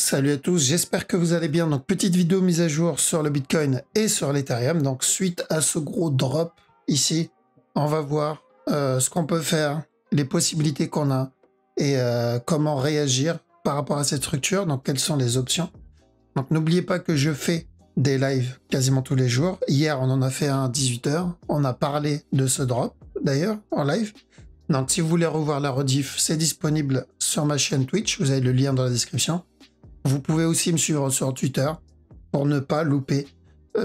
Salut à tous, j'espère que vous allez bien. Donc petite vidéo mise à jour sur le Bitcoin et sur l'Ethereum. Donc suite à ce gros drop ici, on va voir ce qu'on peut faire, les possibilités qu'on a et comment réagir par rapport à cette structure. Donc quelles sont les options. Donc n'oubliez pas que je fais des lives quasiment tous les jours. Hier on en a fait un à 18 h. On a parlé de ce drop d'ailleurs en live. Donc si vous voulez revoir la rediff, c'est disponible sur ma chaîne Twitch. Vous avez le lien dans la description. Vous pouvez aussi me suivre sur Twitter pour ne pas louper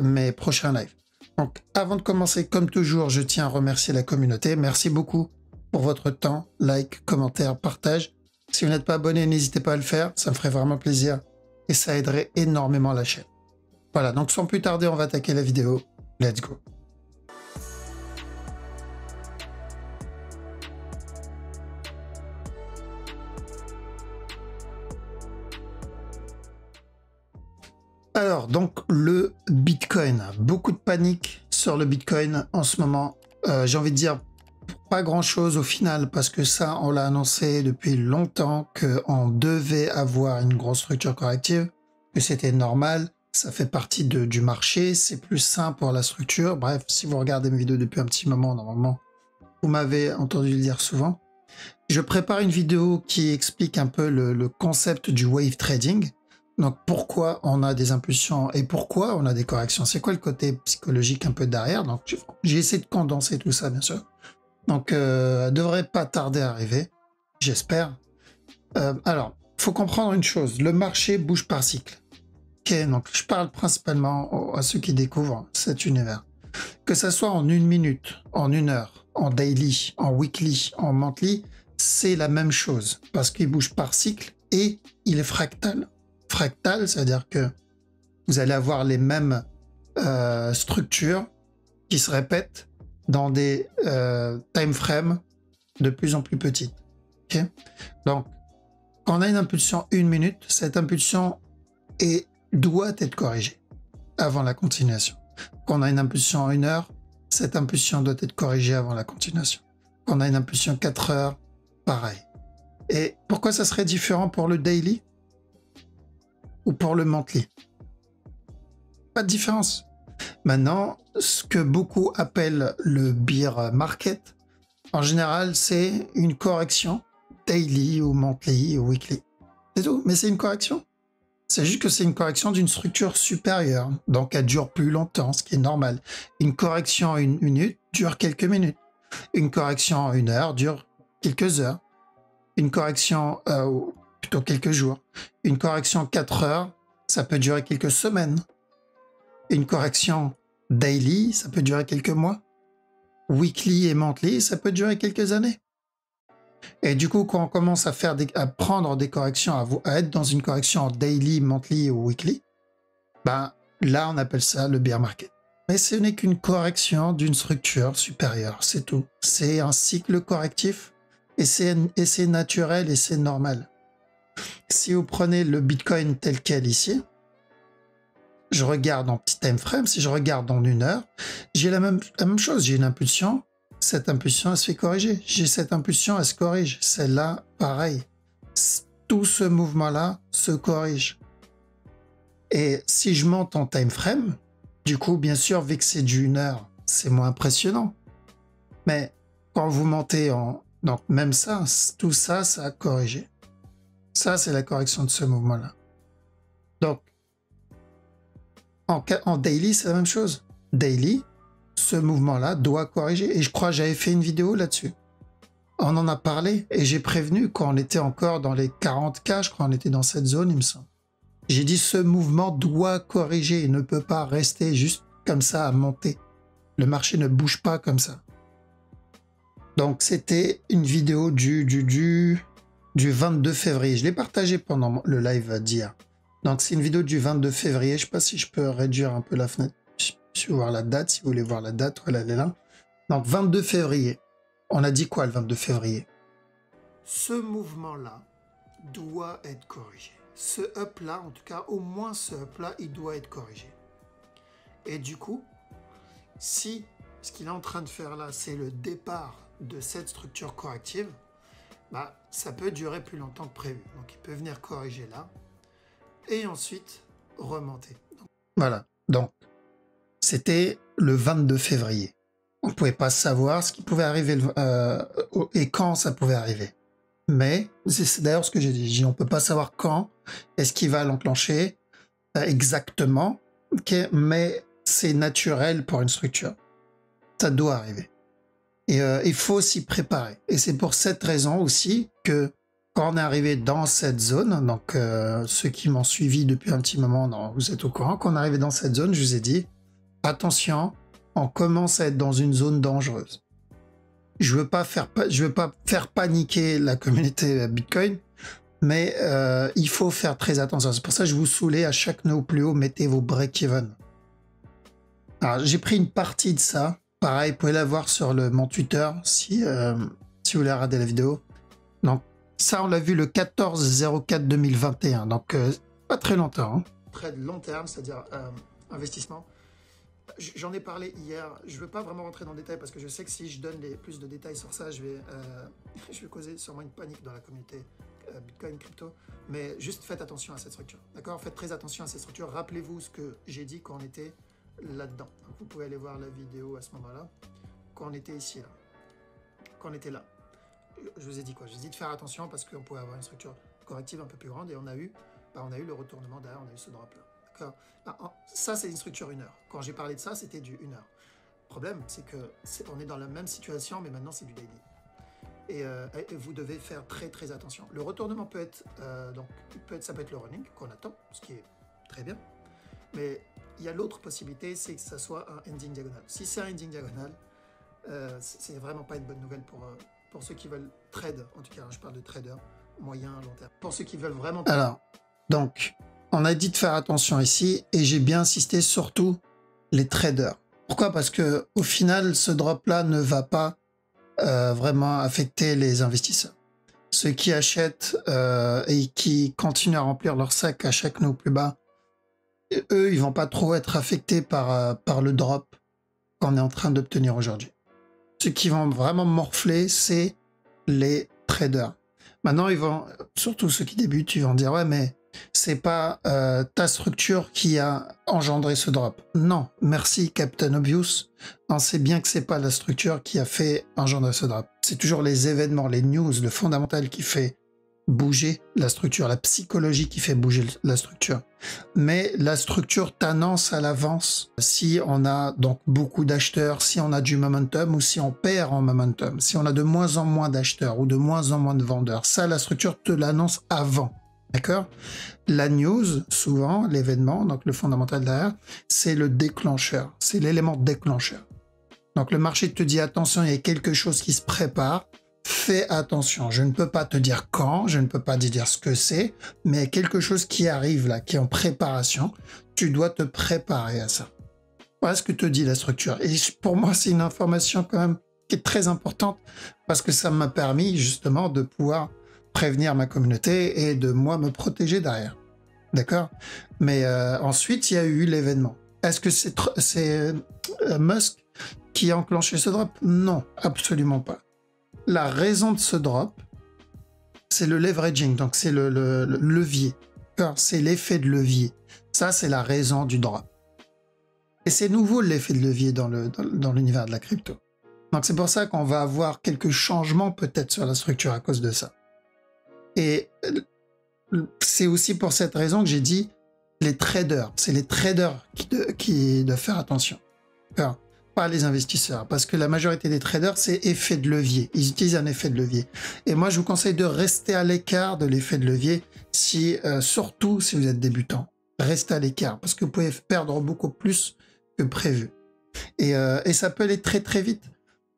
mes prochains lives. Donc, avant de commencer, comme toujours, je tiens à remercier la communauté. Merci beaucoup pour votre temps, like, commentaire, partage. Si vous n'êtes pas abonné, n'hésitez pas à le faire. Ça me ferait vraiment plaisir et ça aiderait énormément la chaîne. Voilà, donc sans plus tarder, on va attaquer la vidéo. Let's go. Alors, donc, le Bitcoin. Beaucoup de panique sur le Bitcoin en ce moment. J'ai envie de dire pas grand-chose au final, parce que ça, on l'a annoncé depuis longtemps qu'on devait avoir une grosse structure corrective, que c'était normal, ça fait partie du marché, c'est plus sain pour la structure. Bref, si vous regardez mes vidéos depuis un petit moment, normalement, vous m'avez entendu le dire souvent. Je prépare une vidéo qui explique un peu le concept du wave trading. Donc pourquoi on a des impulsions et pourquoi on a des corrections. C'est quoi le côté psychologique un peu derrière. Donc j'ai essayé de condenser tout ça, bien sûr. Donc elle devrait pas tarder à arriver, j'espère. Alors, faut comprendre une chose, le marché bouge par cycle. Ok, donc je parle principalement à ceux qui découvrent cet univers. Que ça soit en 1 minute, en 1 heure, en daily, en weekly, en monthly, c'est la même chose parce qu'il bouge par cycle et il est fractal. Fractal, c'est-à-dire que vous allez avoir les mêmes structures qui se répètent dans des time frames de plus en plus petites. Okay, donc, quand on a une impulsion 1 minute, cette impulsion doit être corrigée avant la continuation. Quand on a une impulsion 1 heure, cette impulsion doit être corrigée avant la continuation. Quand on a une impulsion 4 heures, pareil. Et pourquoi ça serait différent pour le daily ou pour le monthly? Pas de différence. Maintenant, ce que beaucoup appellent le bear market, en général, c'est une correction daily ou monthly ou weekly. C'est tout, mais c'est une correction. C'est juste que c'est une correction d'une structure supérieure, donc elle dure plus longtemps, ce qui est normal. Une correction en 1 minute dure quelques minutes. Une correction en 1 heure dure quelques heures. Une correction, plutôt quelques jours. Une correction 4 heures, ça peut durer quelques semaines. Une correction daily, ça peut durer quelques mois. Weekly et monthly, ça peut durer quelques années. Et du coup, quand on commence à prendre des corrections, à être dans une correction en daily, monthly ou weekly, ben là, on appelle ça le bear market. Mais ce n'est qu'une correction d'une structure supérieure, c'est tout. C'est un cycle correctif et c'est naturel et c'est normal. Si vous prenez le Bitcoin tel quel ici, je regarde en petit time frame, si je regarde en 1 heure, j'ai la même chose, j'ai une impulsion, cette impulsion elle se fait corriger, j'ai cette impulsion elle se corrige, celle-là pareil, tout ce mouvement-là se corrige. Et si je monte en time frame, du coup bien sûr vu que c'est du 1 heure, c'est moins impressionnant, mais quand vous montez donc même ça, tout ça, ça a corrigé. Ça c'est la correction de ce mouvement-là. Donc en daily, c'est la même chose. Daily, ce mouvement-là doit corriger. Et je crois que j'avais fait une vidéo là-dessus. On en a parlé et j'ai prévenu quand on était encore dans les 40K, je crois qu'on était dans cette zone, il me semble. J'ai dit ce mouvement doit corriger. Il ne peut pas rester juste comme ça à monter. Le marché ne bouge pas comme ça. Donc c'était une vidéo du 22 février. Je l'ai partagée pendant le live d'hier. Donc c'est une vidéo du 22 février, je ne sais pas si je peux réduire un peu la fenêtre, je vais voir la date, si vous voulez voir la date, voilà, elle est là. Donc 22 février, on a dit quoi le 22 février? Ce mouvement-là doit être corrigé. Ce up-là, en tout cas, au moins ce up-là, il doit être corrigé. Et du coup, si ce qu'il est en train de faire là, c'est le départ de cette structure corrective, bah, ça peut durer plus longtemps que prévu. Donc il peut venir corriger là. et ensuite remonter. Voilà, donc c'était le 22 février. On ne pouvait pas savoir ce qui pouvait arriver et quand ça pouvait arriver. Mais, c'est d'ailleurs ce que j'ai dit, on ne peut pas savoir quand est-ce qu'il va l'enclencher exactement, okay, mais c'est naturel pour une structure. Ça doit arriver. Et il faut s'y préparer. Et c'est pour cette raison aussi que quand on est arrivé dans cette zone, donc ceux qui m'ont suivi depuis un petit moment, non, vous êtes au courant, quand on est arrivé dans cette zone, je vous ai dit, attention, on commence à être dans une zone dangereuse. Je veux pas faire paniquer la communauté Bitcoin, mais il faut faire très attention. C'est pour ça que je vous saoulais à chaque nœud plus haut, mettez vos break-even. Alors, j'ai pris une partie de ça. Pareil, vous pouvez la voir sur mon Twitter si vous voulez regarder la vidéo. Donc, ça, on l'a vu le 14/04/2021. Donc, pas très longtemps. Hein. Très long terme, c'est-à-dire investissement. J'en ai parlé hier. Je ne veux pas vraiment rentrer dans le détail parce que je sais que si je donne plus de détails sur ça, je vais causer sûrement une panique dans la communauté Bitcoin, crypto. Mais juste faites attention à cette structure. D'accord? Faites très attention à cette structure. Rappelez-vous ce que j'ai dit quand on était là-dedans. Vous pouvez aller voir la vidéo à ce moment-là. Quand on était ici, là. Quand on était là. Je vous ai dit quoi? Je vous ai dit de faire attention parce qu'on pouvait avoir une structure corrective un peu plus grande et on a eu le retournement derrière, on a eu ce drop-là. Ça, c'est une structure 1 heure. Quand j'ai parlé de ça, c'était du 1 heure. Le problème, c'est que on est dans la même situation, mais maintenant, c'est du daily. Et vous devez faire très, très attention. Le retournement peut être, ça peut être le running qu'on attend, ce qui est très bien. Mais il y a l'autre possibilité, c'est que ça soit un ending diagonal. Si c'est un ending diagonal, c'est vraiment pas une bonne nouvelle pour ceux qui veulent trade. En tout cas, je parle de trader, moyen, long terme. Pour ceux qui veulent vraiment... Alors, donc... On a dit de faire attention ici et j'ai bien insisté surtout les traders. Pourquoi? Parce que au final, ce drop-là ne va pas vraiment affecter les investisseurs. Ceux qui achètent et qui continuent à remplir leur sac à chaque nœud plus bas, eux, ils vont pas trop être affectés par le drop qu'on est en train d'obtenir aujourd'hui. Ceux qui vont vraiment morfler, c'est les traders. Maintenant, surtout ceux qui débutent, ils vont dire « Ouais, mais c'est pas ta structure qui a engendré ce drop. » Non, merci Captain Obvious. On sait bien que c'est pas la structure qui a fait engendrer ce drop. C'est toujours les événements, les news, le fondamental qui fait bouger la structure, la psychologie qui fait bouger la structure. Mais la structure t'annonce à l'avance si on a donc beaucoup d'acheteurs, si on a du momentum ou si on perd en momentum, si on a de moins en moins d'acheteurs ou de moins en moins de vendeurs. Ça, la structure te l'annonce avant. D'accord? La news, souvent, l'événement, donc le fondamental derrière, c'est le déclencheur, c'est l'élément déclencheur. Donc le marché te dit attention, il y a quelque chose qui se prépare, fais attention. Je ne peux pas te dire quand, je ne peux pas te dire ce que c'est, mais il y a quelque chose qui arrive là, qui est en préparation. Tu dois te préparer à ça. Voilà ce que te dit la structure. Et pour moi, c'est une information quand même qui est très importante parce que ça m'a permis justement de pouvoir prévenir ma communauté et de moi me protéger derrière. D'accord? Mais ensuite, il y a eu l'événement. Est-ce que c'est Musk qui a enclenché ce drop? Non, absolument pas. La raison de ce drop, c'est le leveraging, donc c'est le levier. C'est l'effet de levier. Ça, c'est la raison du drop. Et c'est nouveau l'effet de levier dans l'univers de la crypto. Donc c'est pour ça qu'on va avoir quelques changements peut-être sur la structure à cause de ça. Et c'est aussi pour cette raison que j'ai dit les traders. C'est les traders qui doivent faire attention. Pas les investisseurs. Parce que la majorité des traders, c'est effet de levier. Ils utilisent un effet de levier. Et moi, je vous conseille de rester à l'écart de l'effet de levier, surtout si vous êtes débutant. Restez à l'écart, parce que vous pouvez perdre beaucoup plus que prévu. Et ça peut aller très très vite.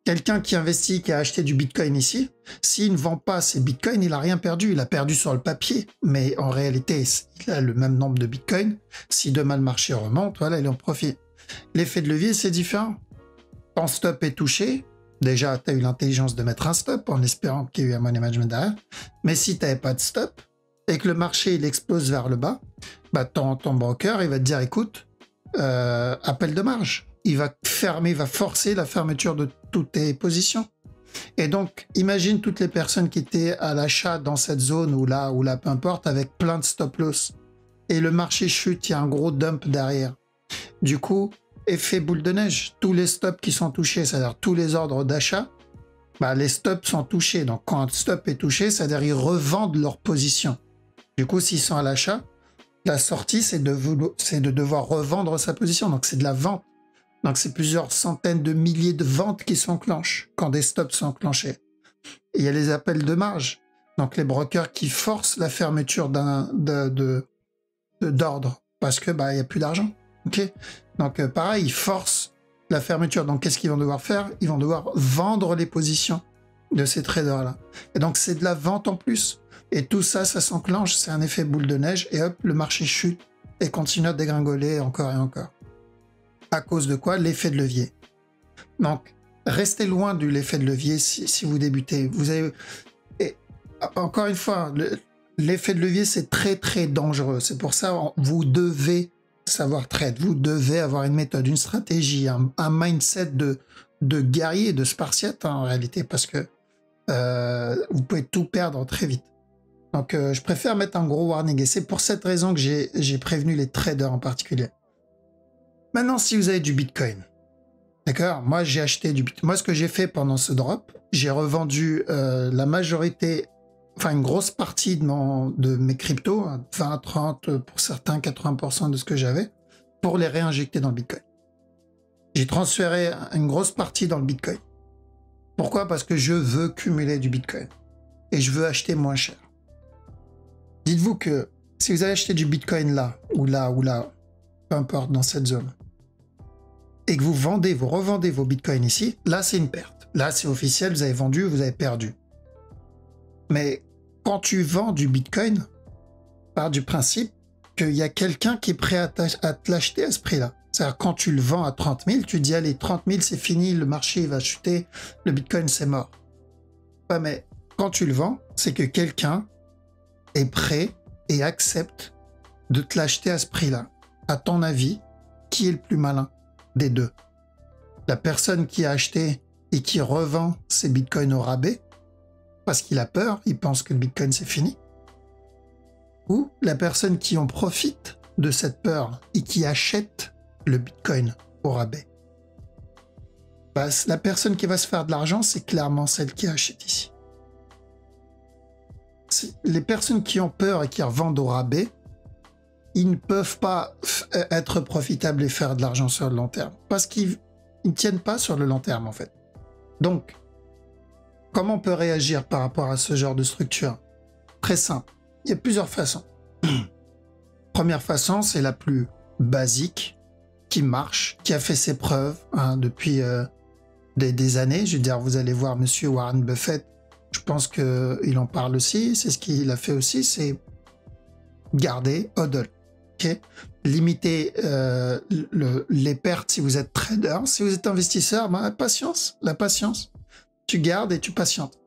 Quelqu'un qui investit, qui a acheté du Bitcoin ici, s'il ne vend pas ses Bitcoins, il n'a rien perdu. Il a perdu sur le papier, mais en réalité, il a le même nombre de Bitcoins. Si demain le marché remonte, voilà, il en profite. L'effet de levier, c'est différent. Ton stop est touché. Déjà, tu as eu l'intelligence de mettre un stop en espérant qu'il y ait eu un money management derrière. Mais si tu n'avais pas de stop et que le marché il explose vers le bas, bah ton broker, il va te dire, écoute, appel de marge. Il va forcer la fermeture de toutes tes positions. Et donc, imagine toutes les personnes qui étaient à l'achat dans cette zone ou là, peu importe, avec plein de stop loss. et le marché chute, il y a un gros dump derrière. Du coup, effet boule de neige, tous les stops qui sont touchés, c'est-à-dire tous les ordres d'achat, bah, les stops sont touchés. Donc quand un stop est touché, c'est-à-dire ils revendent leur position. Du coup, s'ils sont à l'achat, la sortie, c'est de devoir revendre sa position. Donc c'est de la vente. Donc c'est plusieurs centaines de milliers de ventes qui s'enclenchent quand des stops sont enclenchés. Et il y a les appels de marge. Donc les brokers qui forcent la fermeture d'ordre parce que bah il y a plus d'argent. Ok. Donc pareil, ils forcent la fermeture. Donc qu'est-ce qu'ils vont devoir faire? Ils vont devoir vendre les positions de ces traders-là. Et donc c'est de la vente en plus. Et tout ça, ça s'enclenche. C'est un effet boule de neige. Et hop, le marché chute et continue à dégringoler encore et encore. À cause de quoi? L'effet de levier. Donc restez loin de l'effet de levier si vous débutez. Vous avez... Et encore une fois, l'effet de levier, c'est très très dangereux. C'est pour ça vous devez savoir trade. Vous devez avoir une méthode, une stratégie, un mindset de guerrier, de spartiate en réalité, parce que vous pouvez tout perdre très vite. Donc je préfère mettre un gros warning et c'est pour cette raison que j'ai prévenu les traders en particulier. Maintenant, si vous avez du Bitcoin, d'accord, moi j'ai acheté du Bitcoin. Moi, ce que j'ai fait pendant ce drop, j'ai revendu la majorité, enfin une grosse partie de mes cryptos, 20, 30, pour certains 80% de ce que j'avais, pour les réinjecter dans le Bitcoin. J'ai transféré une grosse partie dans le Bitcoin. Pourquoi? Parce que je veux cumuler du Bitcoin et je veux acheter moins cher. Dites-vous que si vous avez acheté du Bitcoin là, ou là, peu importe, dans cette zone, et que vous revendez vos Bitcoins ici, là c'est une perte. Là c'est officiel, vous avez vendu, vous avez perdu. Mais quand tu vends du Bitcoin, part du principe qu'il y a quelqu'un qui est prêt à te l'acheter à ce prix-là. C'est-à-dire quand tu le vends à 30 000, tu dis allez, 30 000 c'est fini, le marché va chuter, le Bitcoin c'est mort. Ouais, mais quand tu le vends, c'est que quelqu'un est prêt et accepte de te l'acheter à ce prix-là. À ton avis, qui est le plus malin des deux? La personne qui a acheté et qui revend ses bitcoins au rabais parce qu'il a peur, il pense que le bitcoin c'est fini, ou la personne qui en profite de cette peur et qui achète le bitcoin au rabais? Bah, la personne qui va se faire de l'argent, c'est clairement celle qui achète ici. Les personnes qui ont peur et qui revendent au rabais, ils ne peuvent pas être profitables et faire de l'argent sur le long terme. Parce qu'ils ne tiennent pas sur le long terme, en fait. Donc, comment on peut réagir par rapport à ce genre de structure? Très simple. Il y a plusieurs façons. Première façon, c'est la plus basique, qui marche, qui a fait ses preuves depuis des années. Je veux dire, vous allez voir Monsieur Warren Buffett, je pense qu'il en parle aussi. C'est ce qu'il a fait aussi, c'est garder hodl. Okay. Limiter les pertes si vous êtes trader. Si vous êtes investisseur, ben, la patience. Tu gardes et tu patientes.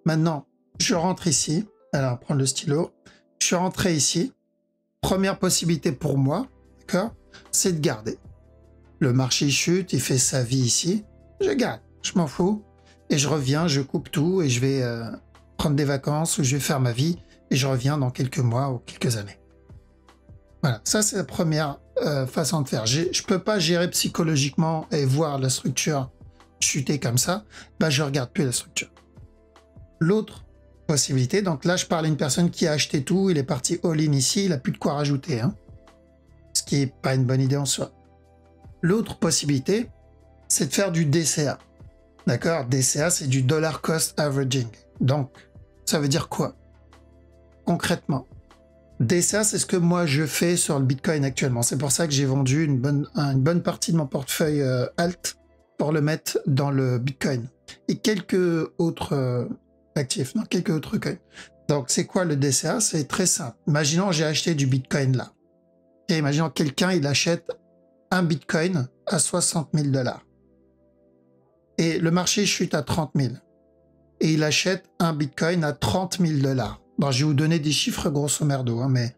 Maintenant, je rentre ici. Alors, prendre le stylo. Je suis rentré ici. Première possibilité pour moi, d'accord, c'est de garder. Le marché chute, il fait sa vie ici. Je garde, je m'en fous. Et je reviens, je coupe tout et je vais prendre des vacances ou je vais faire ma vie et je reviens dans quelques mois ou quelques années. Voilà, ça c'est la première façon de faire. Je ne peux pas gérer psychologiquement et voir la structure chuter comme ça, ben je ne regarde plus la structure. L'autre possibilité, donc là je parle à une personne qui a acheté tout, il est parti all-in ici, il n'a plus de quoi rajouter, ce qui n'est pas une bonne idée en soi. L'autre possibilité, c'est de faire du DCA. D'accord? DCA, c'est du dollar cost averaging. Donc, ça veut dire quoi? Concrètement, DCA, c'est ce que moi je fais sur le Bitcoin actuellement. C'est pour ça que j'ai vendu une bonne partie de mon portefeuille alt pour le mettre dans le Bitcoin. Et quelques autres actifs, non, quelques autres coins. Donc, c'est quoi le DCA? C'est très simple. Imaginons j'ai acheté du Bitcoin là. Et imaginons quelqu'un, il achète un Bitcoin à 60 000 $. Et le marché chute à 30 000. Et il achète un Bitcoin à 30 000 $. Bon, je vais vous donner des chiffres grosso merdo, mais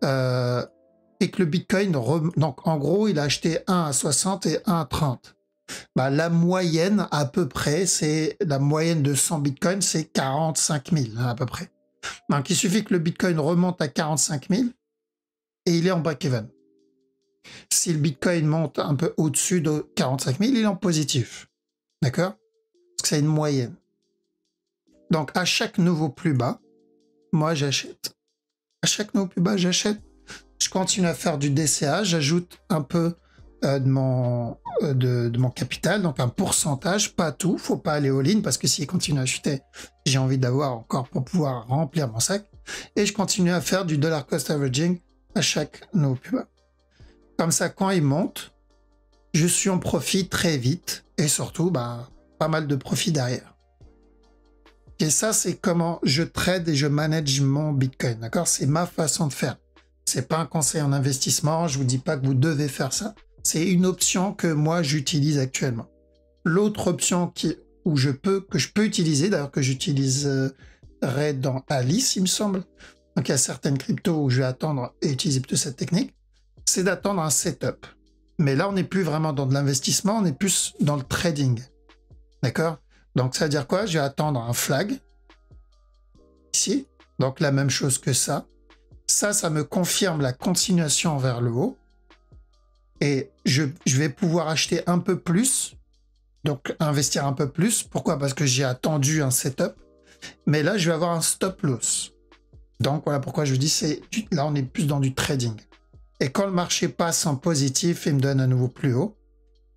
et que le Bitcoin, donc en gros, il a acheté un à 60 et un à 30. Bah, la moyenne, à peu près, c'est la moyenne de 100 Bitcoins, c'est 45 000 à peu près. Donc, il suffit que le Bitcoin remonte à 45 000 et il est en break-even. Si le Bitcoin monte un peu au-dessus de 45 000, il est en positif. D'accord? Parce que c'est une moyenne. Donc, à chaque nouveau plus bas, moi, j'achète. À chaque nouveau plus bas, j'achète. Je continue à faire du DCA, j'ajoute un peu de mon capital, donc un pourcentage, pas tout, faut pas aller all-in, parce que s'il continue à chuter, j'ai envie d'avoir encore pour pouvoir remplir mon sac. Et je continue à faire du dollar cost averaging à chaque nouveau plus bas. Comme ça, quand il monte, je suis en profit très vite, et surtout, pas mal de profit derrière. Et ça, c'est comment je trade et je manage mon Bitcoin, d'accord? C'est ma façon de faire. C'est pas un conseil en investissement, je vous dis pas que vous devez faire ça. C'est une option que moi j'utilise actuellement. L'autre option que je peux utiliser, d'ailleurs que j'utiliserai dans Alice, il me semble. Donc il y a certaines cryptos où je vais attendre et utiliser plutôt cette technique, c'est d'attendre un setup. Mais là, on n'est plus vraiment dans de l'investissement, on est plus dans le trading. D'accord? Donc ça veut dire quoi? Je vais attendre un flag ici, donc la même chose que ça. Ça me confirme la continuation vers le haut. Et je vais pouvoir acheter un peu plus, donc investir un peu plus. Pourquoi? Parce que j'ai attendu un setup. Mais là, je vais avoir un stop loss. Donc voilà pourquoi je vous dis, là, on est plus dans du trading. Et quand le marché passe en positif et me donne à nouveau plus haut,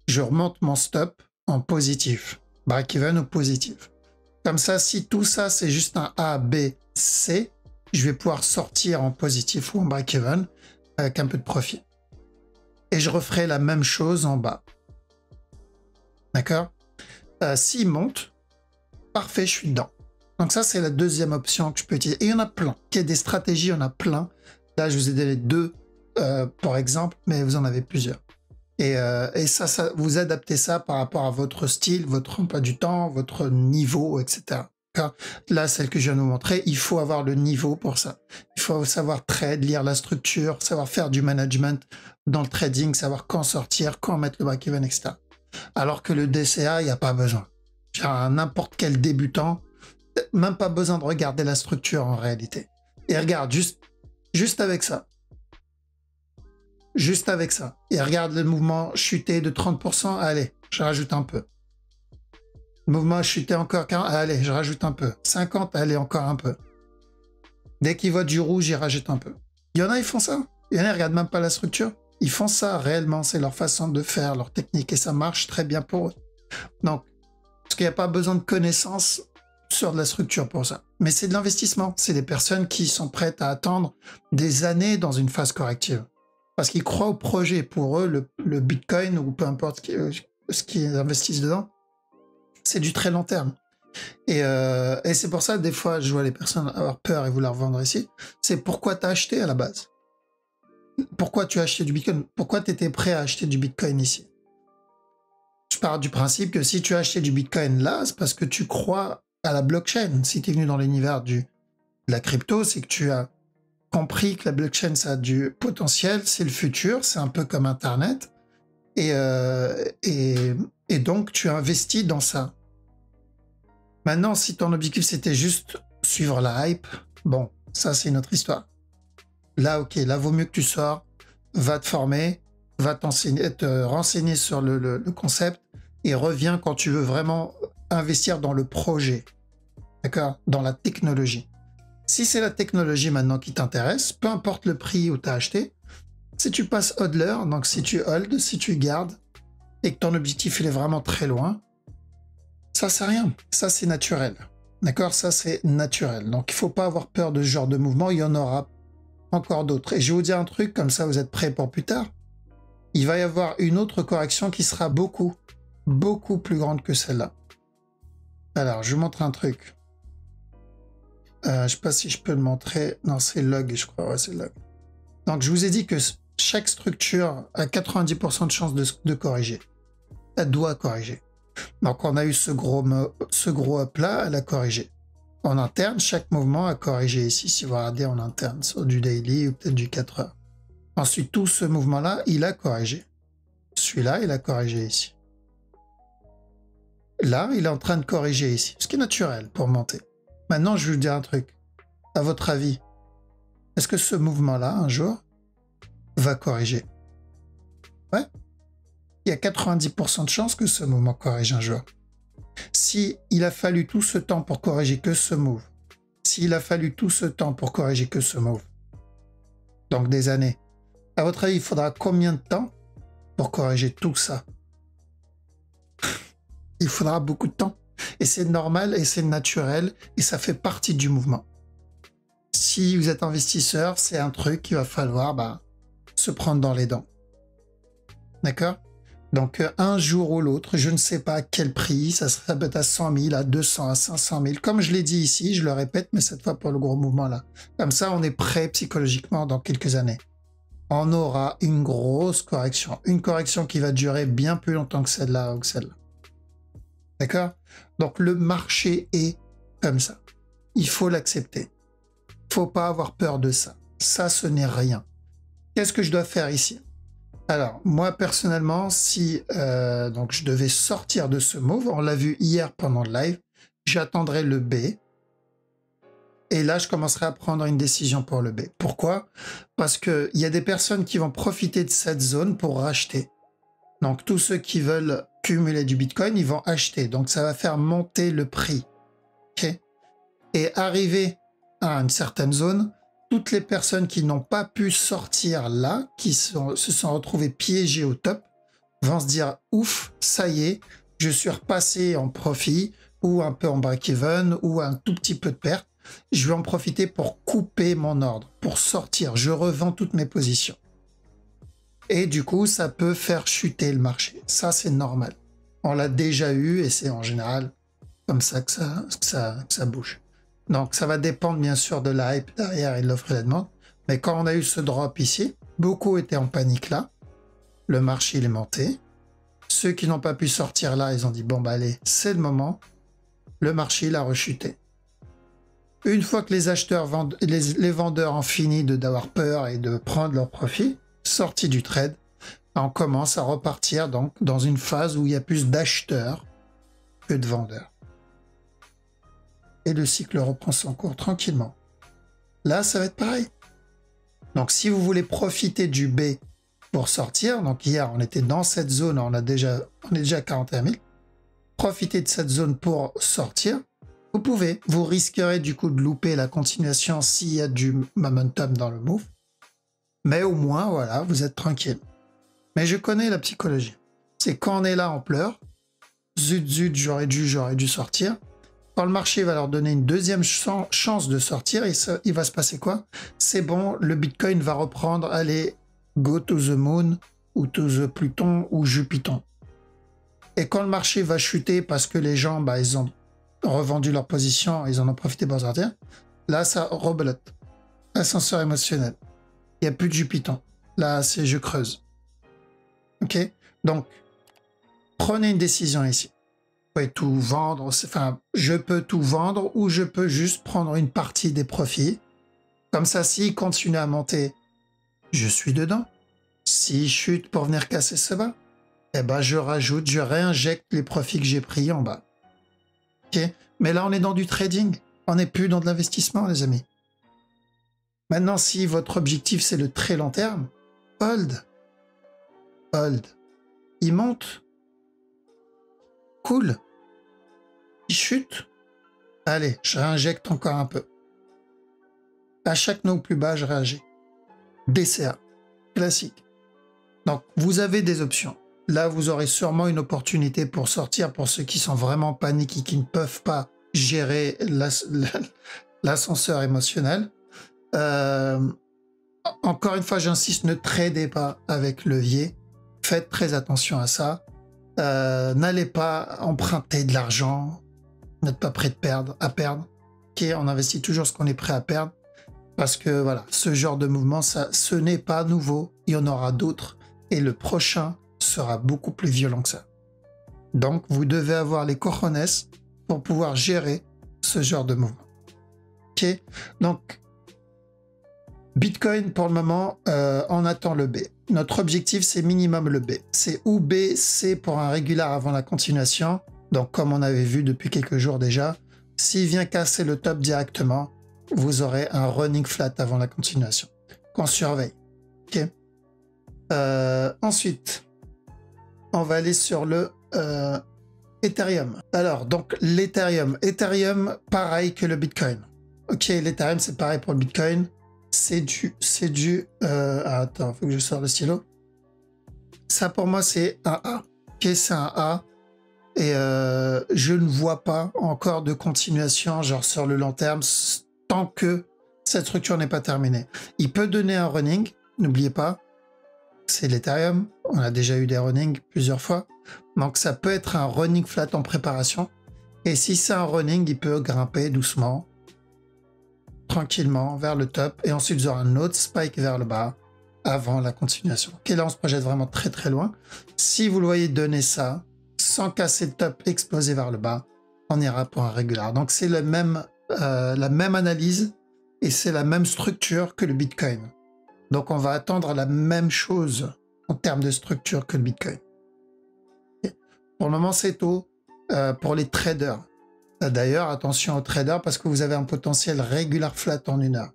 je remonte mon stop en positif. Break-even ou positif. Comme ça, si tout ça, c'est juste un A, B, C, je vais pouvoir sortir en positif ou en break-even avec un peu de profit. Et je referai la même chose en bas. D'accord? S'il monte, parfait, je suis dedans. Donc ça, c'est la deuxième option que je peux utiliser. Et il y en a plein. Il y a des stratégies, il y en a plein. Là, je vous ai donné deux, par exemple, mais vous en avez plusieurs. Et ça, vous adaptez ça par rapport à votre style, votre emploi du temps, votre niveau, etc. Là, celle que je viens de vous montrer, il faut avoir le niveau pour ça. Il faut savoir trade, lire la structure, savoir faire du management dans le trading, savoir quand sortir, quand mettre le break-even, etc. Alors que le DCA, il n'y a pas besoin. N'importe quel débutant, même pas besoin de regarder la structure en réalité. Et regarde, juste avec ça. Juste avec ça. Et regarde le mouvement chuter de 30%, allez, je rajoute un peu. Le mouvement a chuté encore 40, allez, je rajoute un peu. 50, allez, encore un peu. Dès qu'ils voient du rouge, ils rajoutent un peu. Il y en a, ils font ça. Il y en a, ils regardent même pas la structure. Ils font ça réellement, c'est leur façon de faire, leur technique, et ça marche très bien pour eux. Donc, parce qu'il n'y a pas besoin de connaissances sur de la structure pour ça. Mais c'est de l'investissement. C'est des personnes qui sont prêtes à attendre des années dans une phase corrective. Parce qu'ils croient au projet. Pour eux, le Bitcoin, ou peu importe ce qu'ils investissent dedans, c'est du très long terme. Et c'est pour ça, des fois, je vois les personnes avoir peur et vouloir vendre ici. C'est pourquoi tu as acheté à la base. Pourquoi tu as acheté du Bitcoin? Pourquoi tu étais prêt à acheter du Bitcoin ici? Je pars du principe que si tu as acheté du Bitcoin là, c'est parce que tu crois à la blockchain. Si tu es venu dans l'univers de la crypto, c'est que tu as compris que la blockchain, ça a du potentiel, c'est le futur, c'est un peu comme Internet. Et donc, tu as investi dans ça. Maintenant, si ton objectif, c'était juste suivre la hype, bon, ça, c'est une autre histoire. Là, ok, là, vaut mieux que tu sors, va te former, va te renseigner sur le concept et reviens quand tu veux vraiment investir dans le projet, d'accord, dans la technologie. Si c'est la technologie maintenant qui t'intéresse, peu importe le prix où tu as acheté, si tu passes hodler, donc si tu hold, si tu gardes, et que ton objectif il est vraiment très loin, ça c'est rien, ça c'est naturel, d'accord, ça c'est naturel. Donc il faut pas avoir peur de ce genre de mouvement, il y en aura encore d'autres. Et je vais vous dire un truc, comme ça vous êtes prêts pour plus tard. Il va y avoir une autre correction qui sera beaucoup plus grande que celle-là. Alors, je vous montre un truc. Je sais pas si je peux le montrer. Non, c'est log, je crois. Ouais, c'est log. Donc, je vous ai dit que chaque structure a 90% de chance de corriger. Elle doit corriger. Donc, on a eu ce gros up-là, elle a corrigé. En interne, chaque mouvement a corrigé ici. Si vous regardez en interne, sur du daily ou peut-être du 4 heures. Ensuite, tout ce mouvement-là, il a corrigé. Celui-là, il a corrigé ici. Là, il est en train de corriger ici, ce qui est naturel pour monter. Maintenant, je vais vous dire un truc. À votre avis, est-ce que ce mouvement-là, un jour, va corriger. Ouais. Il y a 90% de chances que ce mouvement corrige un jour. Si il a fallu tout ce temps pour corriger que ce move, s'il a fallu tout ce temps pour corriger que ce move, donc des années, à votre avis, il faudra combien de temps pour corriger tout ça? Il faudra beaucoup de temps. Et c'est normal et c'est naturel et ça fait partie du mouvement. Si vous êtes investisseur, c'est un truc qu'il va falloir se prendre dans les dents. D'accord? Donc un jour ou l'autre, je ne sais pas à quel prix, ça peut être à 100 000, à 200, à 500 000. Comme je l'ai dit ici, je le répète, mais cette fois pour le gros mouvement là. Comme ça, on est prêt psychologiquement dans quelques années. On aura une grosse correction. Une correction qui va durer bien plus longtemps que celle-là ou que celle-là. D'accord? Donc le marché est comme ça. Il faut l'accepter. Il ne faut pas avoir peur de ça. Ça, ce n'est rien. Qu'est-ce que je dois faire ici? Alors, moi personnellement, si donc je devais sortir de ce move, on l'a vu hier pendant le live, j'attendrai le B. Et là, je commencerai à prendre une décision pour le B. Pourquoi? Parce qu'il y a des personnes qui vont profiter de cette zone pour racheter. Donc, tous ceux qui veulent cumuler du Bitcoin, ils vont acheter. Donc, ça va faire monter le prix. Okay? Et arriver à une certaine zone, toutes les personnes qui n'ont pas pu sortir là, qui se sont retrouvées piégées au top, vont se dire « Ouf, ça y est, je suis repassé en profit ou un peu en break-even ou un tout petit peu de perte. Je vais en profiter pour couper mon ordre, pour sortir. Je revends toutes mes positions. » Et du coup, ça peut faire chuter le marché. Ça, c'est normal. On l'a déjà eu et c'est en général comme ça que ça bouge. Donc, ça va dépendre bien sûr de la hype derrière et de l'offre et la demande. Mais quand on a eu ce drop ici, beaucoup étaient en panique là. Le marché, il est monté. Ceux qui n'ont pas pu sortir là, ils ont dit, bon, allez, c'est le moment. Le marché, il a rechuté. Une fois que les acheteurs, les vendeurs ont fini d'avoir peur et de prendre leur profit, sorti du trade, on commence à repartir donc dans une phase où il y a plus d'acheteurs que de vendeurs. Et le cycle reprend son cours tranquillement. Là, ça va être pareil. Donc, si vous voulez profiter du B pour sortir, donc hier, on était dans cette zone, on est déjà à 41 000, profitez de cette zone pour sortir, vous pouvez. Vous risquerez du coup de louper la continuation s'il y a du momentum dans le move. Mais au moins, voilà, vous êtes tranquille. Mais je connais la psychologie. C'est quand on est là, on pleure. Zut, j'aurais dû sortir. Quand le marché va leur donner une deuxième chance de sortir, il va se passer quoi? C'est bon, le Bitcoin va reprendre, allez, go to the moon, ou to the Pluton, ou Jupiter. Et quand le marché va chuter parce que les gens, ils ont revendu leur position, ils en ont profité pour sortir, là, ça rebelote. Ascenseur émotionnel. Il n'y a plus de Jupiter. Là, c'est je creuse. Ok? Donc, prenez une décision ici. Vous pouvez tout vendre, enfin, je peux tout vendre ou je peux juste prendre une partie des profits. Comme ça, s'il continue à monter, je suis dedans. S'il chute pour venir casser ce bas, eh ben, je réinjecte les profits que j'ai pris en bas. Ok? Mais là, on est dans du trading. On n'est plus dans de l'investissement, les amis. Maintenant, si votre objectif, c'est le très long terme, hold. Hold. Il monte. Cool. Il chute. Allez, je réinjecte encore un peu. À chaque nœud plus bas, je réagis. DCA. Classique. Donc, vous avez des options. Là, vous aurez sûrement une opportunité pour sortir pour ceux qui sont vraiment paniqués, qui ne peuvent pas gérer l'ascenseur émotionnel. Encore une fois, j'insiste, ne tradez pas avec levier. Faites très attention à ça. N'allez pas emprunter de l'argent. N'êtes pas prêt à perdre. Ok, on investit toujours ce qu'on est prêt à perdre. Parce que voilà, ce genre de mouvement, ce n'est pas nouveau. Il y en aura d'autres. Et le prochain sera beaucoup plus violent que ça. Donc, vous devez avoir les cojones pour pouvoir gérer ce genre de mouvement. Ok, donc Bitcoin, pour le moment, on attend le B. Notre objectif, c'est minimum le B. C'est ou B, C pour un régular avant la continuation. Donc, comme on avait vu depuis quelques jours déjà, s'il vient casser le top directement, vous aurez un running flat avant la continuation. Qu'on surveille. Ok. Ensuite, on va aller sur le Ethereum. Alors, donc l'Ethereum. Ethereum, pareil que le Bitcoin. Ok, l'Ethereum, c'est pareil pour le Bitcoin. C'est du... attends, faut que je sorte le stylo. Ça, pour moi, c'est un A. Ok, c'est un A. Et je ne vois pas encore de continuation, genre sur le long terme, tant que cette structure n'est pas terminée. Il peut donner un running, n'oubliez pas. C'est l'Ethereum. On a déjà eu des runnings plusieurs fois. Donc, ça peut être un running flat en préparation. Et si c'est un running, il peut grimper doucement, tranquillement, vers le top. Et ensuite, vous aurez un autre spike vers le bas avant la continuation. Ok, là, on se projette vraiment très, très loin. Si vous le voyez donner ça, sans casser le top, exploser vers le bas, on ira pour un régular. Donc, c'est la même analyse et c'est la même structure que le Bitcoin. Donc, on va attendre la même chose en termes de structure que le Bitcoin. Pour le moment, c'est tôt pour les traders. D'ailleurs, attention aux traders parce que vous avez un potentiel regular flat en 1 heure.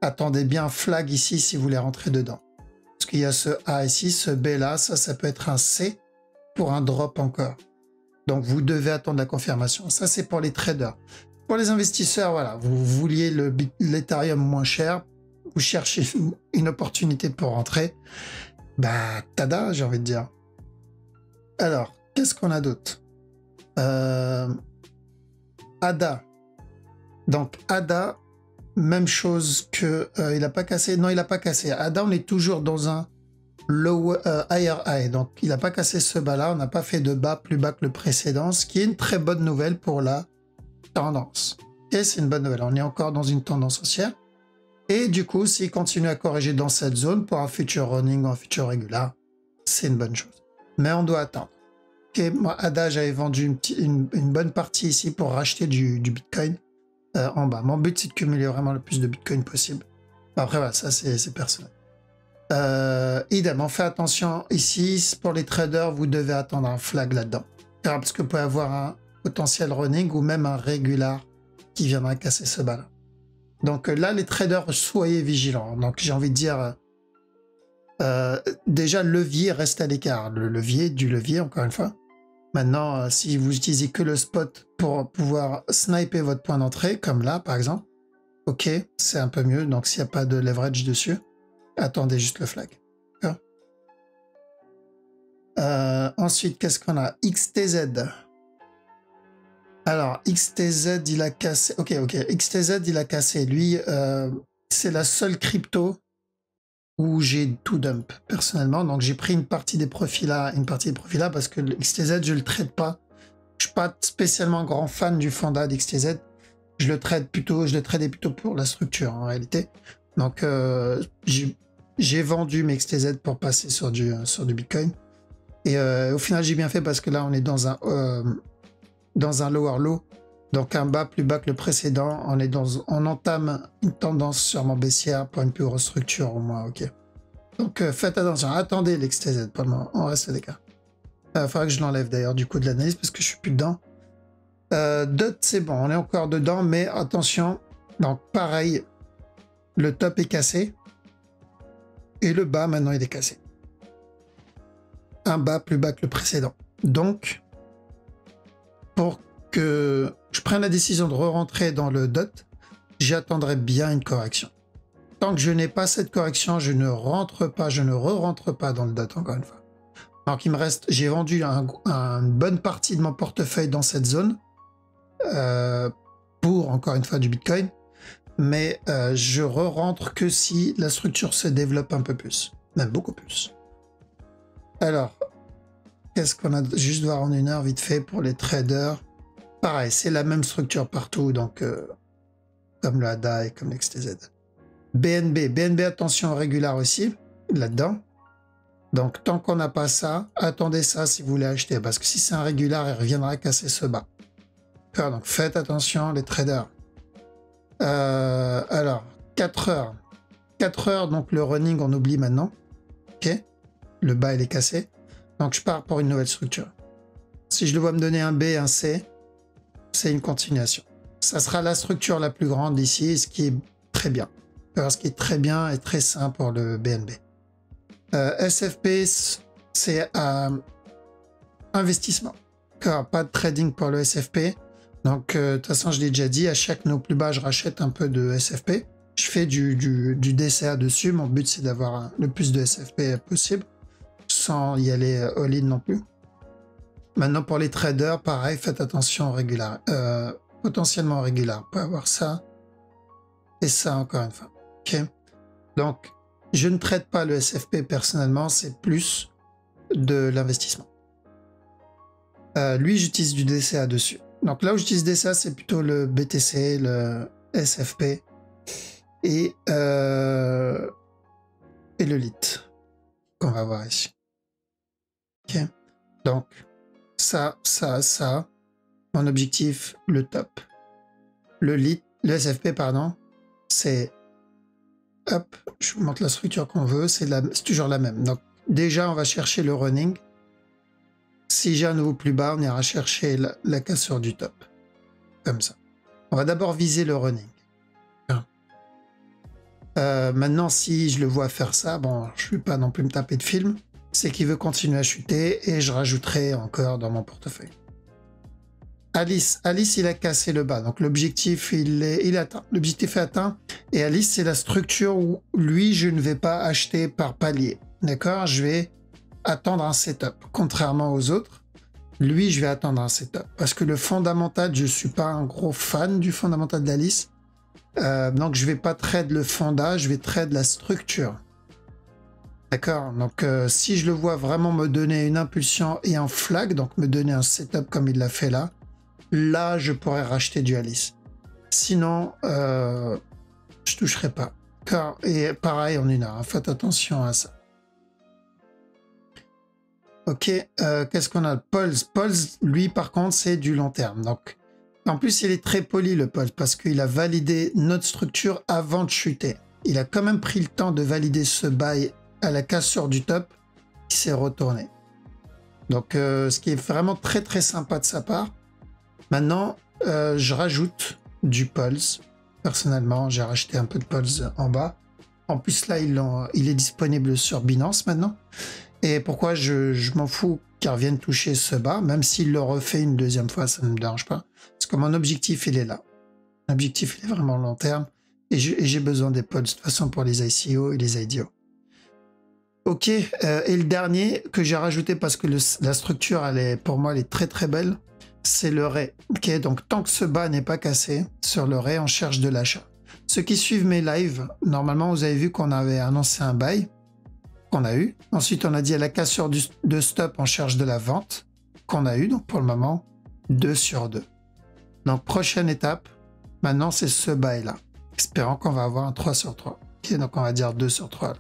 Attendez bien un flag ici si vous voulez rentrer dedans. Parce qu'il y a ce A ici, ce B là, ça peut être un C pour un drop encore. Donc, vous devez attendre la confirmation. Ça, c'est pour les traders. Pour les investisseurs, voilà, vous vouliez l'Ethereum moins cher, vous cherchez une opportunité pour rentrer. Bah, tada, j'ai envie de dire. Alors, qu'est-ce qu'on a d'autre? ADA. Donc, ADA, même chose que... il n'a pas cassé. Non, il n'a pas cassé. ADA, on est toujours dans un higher high. Donc, il n'a pas cassé ce bas-là. On n'a pas fait de bas plus bas que le précédent, ce qui est une très bonne nouvelle pour la tendance. Et c'est une bonne nouvelle. On est encore dans une tendance haussière. Et du coup, s'il continue à corriger dans cette zone pour un futur running ou un futur régular, c'est une bonne chose. Mais on doit attendre. Ok, moi, ADA, j'avais vendu une bonne partie ici pour racheter du Bitcoin en bas. Mon but, c'est de cumuler vraiment le plus de Bitcoin possible. Après, voilà, ça, c'est personnel. Évidemment, faites attention ici. Pour les traders, vous devez attendre un flag là-dedans. Parce que vous pouvez avoir un potentiel running ou même un régular qui viendra casser ce bas-là. Donc là, les traders, soyez vigilants. Donc j'ai envie de dire, déjà, levier reste à l'écart. Le levier, du levier, encore une fois. Maintenant, si vous utilisez que le spot pour pouvoir sniper votre point d'entrée, comme là, par exemple, ok, c'est un peu mieux. Donc s'il n'y a pas de leverage dessus, attendez juste le flag. Ensuite, qu'est-ce qu'on a? XTZ. Alors, XTZ, il a cassé... Ok. XTZ, il a cassé. Lui, c'est la seule crypto où j'ai tout dump, personnellement. Donc, j'ai pris une partie des profits là, parce que le XTZ, je le trade pas. Je suis pas spécialement grand fan du fonda d'XTZ. Je le tradais plutôt pour la structure, en réalité. Donc, j'ai vendu mes XTZ pour passer sur du Bitcoin. Et au final, j'ai bien fait parce que là, on est dans un lower low, donc un bas plus bas que le précédent. On entame une tendance sûrement baissière pour une plus grosse structure au moins. Ok. Donc faites attention, attendez l'XTZ pour le moment, on reste à l'écart. Faudra que je l'enlève d'ailleurs du coup de l'analyse parce que je suis plus dedans. DOT c'est bon, on est encore dedans, mais attention. Donc pareil, le top est cassé et le bas maintenant il est cassé. Un bas plus bas que le précédent. Donc pour que je prenne la décision de re-rentrer dans le DOT, j'attendrai bien une correction. Tant que je n'ai pas cette correction, je ne re-rentre pas dans le DOT encore une fois. Donc il me reste, j'ai vendu une bonne partie de mon portefeuille dans cette zone pour encore une fois du Bitcoin, mais je re-rentre que si la structure se développe un peu plus, même beaucoup plus. Alors, qu'est-ce qu'on a juste voir en 1 heure vite fait pour les traders? Pareil, c'est la même structure partout, donc comme le ADA et comme l'XTZ. BNB, attention régulier aussi, là-dedans. Donc tant qu'on n'a pas ça, attendez ça si vous voulez acheter, parce que si c'est un régulier, il reviendra casser ce bas. Donc faites attention les traders. Alors, 4 heures. 4 heures, donc le running, on oublie maintenant. Ok, le bas, il est cassé. Donc je pars pour une nouvelle structure. Si je le vois me donner un B, un C, c'est une continuation. Ça sera la structure la plus grande ici, ce qui est très bien. Alors, ce qui est très bien et très sain pour le BNB. SFP, c'est investissement. Car pas de trading pour le SFP. Donc, de toute façon, je l'ai déjà dit, à chaque no plus bas, je rachète un peu de SFP. Je fais du DCA dessus. Mon but, c'est d'avoir le plus de SFP possible, sans y aller all-in non plus. Maintenant, pour les traders, pareil, faites attention au régular. Potentiellement régular. On peut avoir ça et ça, encore une fois. Ok. Donc, je ne traite pas le SFP personnellement, c'est plus de l'investissement. Lui, j'utilise du DCA dessus. Donc là où j'utilise DCA, c'est plutôt le BTC, le SFP et le LIT qu'on va voir ici. Ok. Donc, ça. Mon objectif, le top. Le SFP, pardon, c'est... Hop, je vous montre la structure qu'on veut, c'est toujours la même. Donc, déjà, on va chercher le running. Si j'ai un nouveau plus bas, on ira chercher la cassure du top. Comme ça. On va d'abord viser le running. Maintenant, si je le vois faire ça, bon, je ne vais pas non plus me taper de film, c'est qu'il veut continuer à chuter et je rajouterai encore dans mon portefeuille. Alice, il a cassé le bas, donc l'objectif il est atteint. L'objectif est atteint et Alice, c'est la structure où lui, je ne vais pas acheter par palier. D'accord? Je vais attendre un setup. Contrairement aux autres, lui, je vais attendre un setup. Parce que le fondamental, je ne suis pas un gros fan du fondamental d'Alice. Donc, je ne vais pas trade le fonda, je vais trade la structure. D'accord? Donc, si je le vois vraiment me donner une impulsion et un flag, donc me donner un setup comme il l'a fait là, je pourrais racheter du Alice. Sinon, je toucherai pas. Et pareil en une heure, hein, faites attention à ça. Ok, qu'est-ce qu'on a? Pulse, lui, par contre, c'est du long terme. Donc, en plus, il est très poli, le Pulse, parce qu'il a validé notre structure avant de chuter. Il a quand même pris le temps de valider ce buy à la cassure du top. Il s'est retourné. Donc, ce qui est vraiment très, très sympa de sa part. Maintenant, je rajoute du Pulse. Personnellement, j'ai racheté un peu de Pulse en bas. En plus, là, il est disponible sur Binance maintenant. Et pourquoi je m'en fous qu'ils reviennent toucher ce bas, même s'il le refait une deuxième fois, ça ne me dérange pas. Parce que mon objectif, il est là. L'objectif, il est vraiment long terme. Et j'ai besoin des Pulse, de toute façon, pour les ICO et les IDO. Ok, et le dernier que j'ai rajouté parce que la structure, pour moi, elle est très très belle. C'est le Ray. Ok, donc tant que ce bas n'est pas cassé, sur le Ray, on cherche de l'achat. Ceux qui suivent mes lives, normalement, vous avez vu qu'on avait annoncé un buy qu'on a eu. Ensuite, on a dit à la cassure de stop, on cherche de la vente qu'on a eu. Donc, pour le moment, 2 sur 2. Donc, prochaine étape, maintenant, c'est ce buy-là. Espérant qu'on va avoir un 3 sur 3. Okay, donc, on va dire 2 sur 3.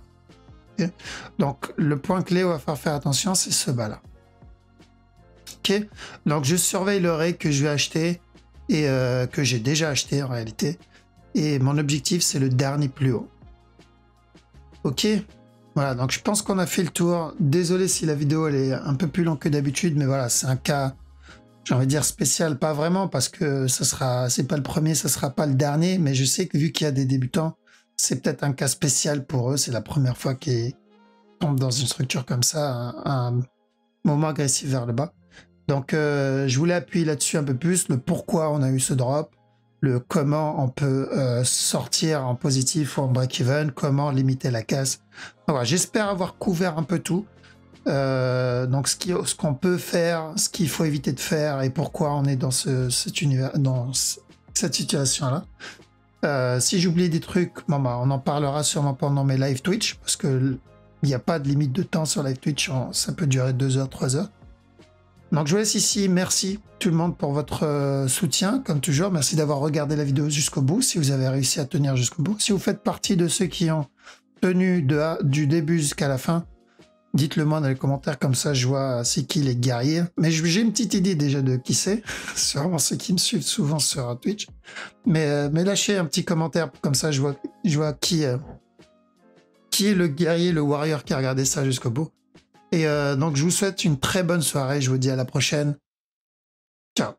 Okay. Donc, le point clé où il va falloir faire attention, c'est ce bas-là. Ok, donc je surveille le Ray que je vais acheter et que j'ai déjà acheté en réalité. Et mon objectif, c'est le dernier plus haut. Ok, voilà, donc je pense qu'on a fait le tour. Désolé si la vidéo elle est un peu plus longue que d'habitude, mais voilà, c'est un cas, j'ai envie de dire spécial, pas vraiment, parce que c'est pas le premier, ça sera pas le dernier, mais je sais que vu qu'il y a des débutants, c'est peut-être un cas spécial pour eux. C'est la première fois qu'ils tombent dans une structure comme ça, un moment agressif vers le bas. Donc, je voulais appuyer là-dessus un peu plus, le pourquoi on a eu ce drop, le comment on peut sortir en positif ou en break-even, comment limiter la casse. Voilà, j'espère avoir couvert un peu tout. Donc, ce qu'on peut faire, ce qu'il faut éviter de faire et pourquoi on est dans cette situation-là. Si j'oublie des trucs, on en parlera sûrement pendant mes live Twitch, parce que il n'y a pas de limite de temps sur live Twitch, ça peut durer 2 heures, 3 heures. Donc je vous laisse ici, merci tout le monde pour votre soutien, comme toujours, merci d'avoir regardé la vidéo jusqu'au bout, si vous avez réussi à tenir jusqu'au bout. Si vous faites partie de ceux qui ont tenu du début jusqu'à la fin, dites-le moi dans les commentaires, comme ça je vois c'est qui les guerriers. Mais j'ai une petite idée déjà de qui c'est, sûrement ceux qui me suivent souvent sur Twitch. Mais lâchez un petit commentaire, comme ça je vois qui est le guerrier, le warrior qui a regardé ça jusqu'au bout. Et donc, je vous souhaite une très bonne soirée. Je vous dis à la prochaine. Ciao.